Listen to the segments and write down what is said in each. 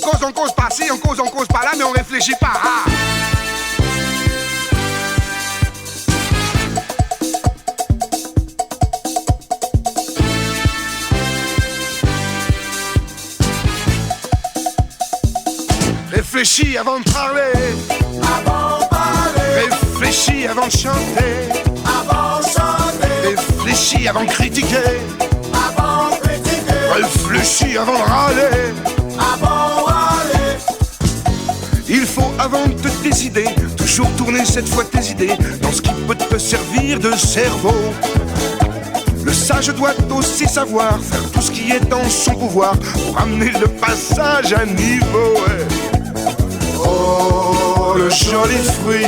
on cause par-ci, on cause par-là, mais on réfléchit pas. Ah. Réfléchis avant de parler. Avant de parler. Réfléchis avant de chanter. Avant de chanter. Réfléchis avant de critiquer. Avant de critiquer. Réfléchis avant de râler. Avant de râler. Il faut avant de te décider, toujours tourner cette fois tes idées dans ce qui peut te servir de cerveau. Le sage doit aussi savoir faire tout ce qui est en son pouvoir pour amener le passage à niveau. Ouais. Oh, le joli fruit,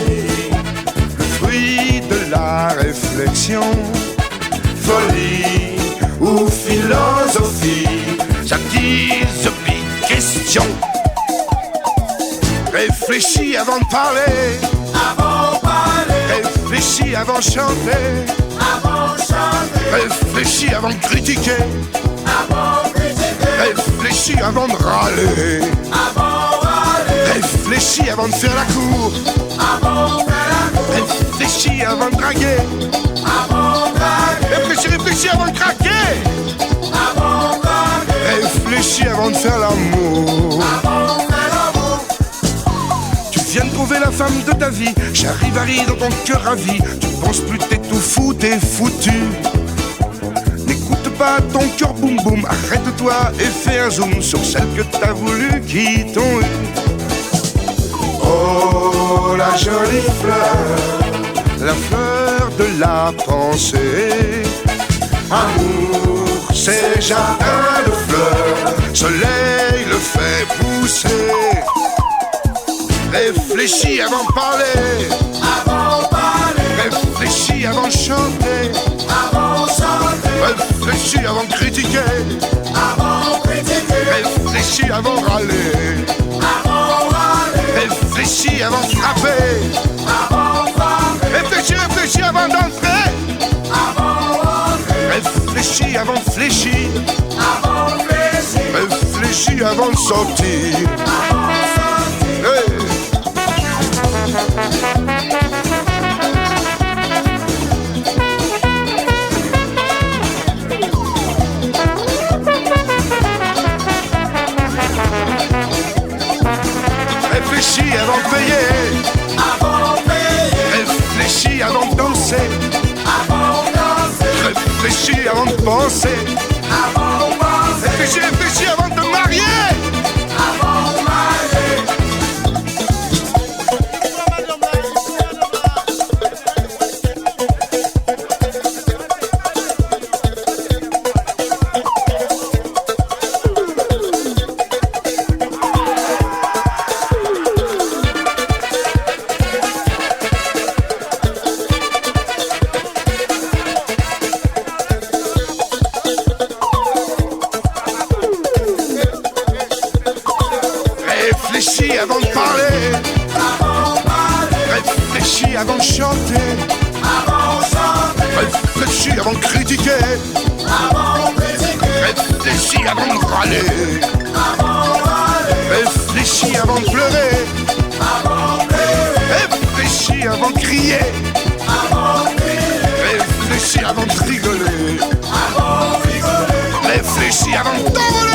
le fruit de la réflexion. Folie ou philosophie, j'attise big question. Réfléchis avant de parler. Avant de parler. Réfléchis avant de chanter. Avant de chanter. Réfléchis avant de critiquer. Avant de critiquer. Réfléchis avant de râler. Avant de râler. Réfléchis avant de faire la cour. Avant de faire la cour. Réfléchis avant de draguer. Avant de draguer. Réfléchis avant de craquer. Avant de draguer. Réfléchis avant de faire l'amour. Avant de faire l'amour. Tu viens de trouver la femme de ta vie. J'arrive à rire dans ton cœur ravi. Tu penses plus t'es tout fou, t'es foutu. N'écoute pas ton cœur boum boum. Arrête-toi et fais un zoom sur celle que t'as voulu, qui t'ont eu. Oh, la jolie fleur, la fleur de la pensée. Amour, c'est jardin de fleurs, soleil le fait pousser. Réfléchis avant de parler. Avant de parler. Réfléchis avant de chanter. Avant de chanter. Réfléchis avant de critiquer. Avant de critiquer. Réfléchis avant de râler. Avant de râler. Réfléchis avant de frapper. Avant de frapper. Réfléchis avant d'entrer. Avant de rentrer. Réfléchis avant de fléchir. Avant de fléchir. Réfléchis avant de sortir. Avant de sortir. Hey. Réfléchis avant de payer. Avant de payer. Réfléchis avant de danser. Avant de danser. Réfléchis avant de penser. Avant de penser. Réfléchis avant de te marier. Avant de marier. Réfléchis avant de parler. Avant de parler. Réfléchis avant de chanter. Avant de chanter. Réfléchis avant de critiquer. Avant de critiquer. Réfléchis avant de râler. Avant de râler. Réfléchis avant de pleurer. Avant de pleurer. Réfléchis avant de crier. Avant de crier. Réfléchis avant de rigoler. Avant de rigoler. Réfléchis avant de t'envoler.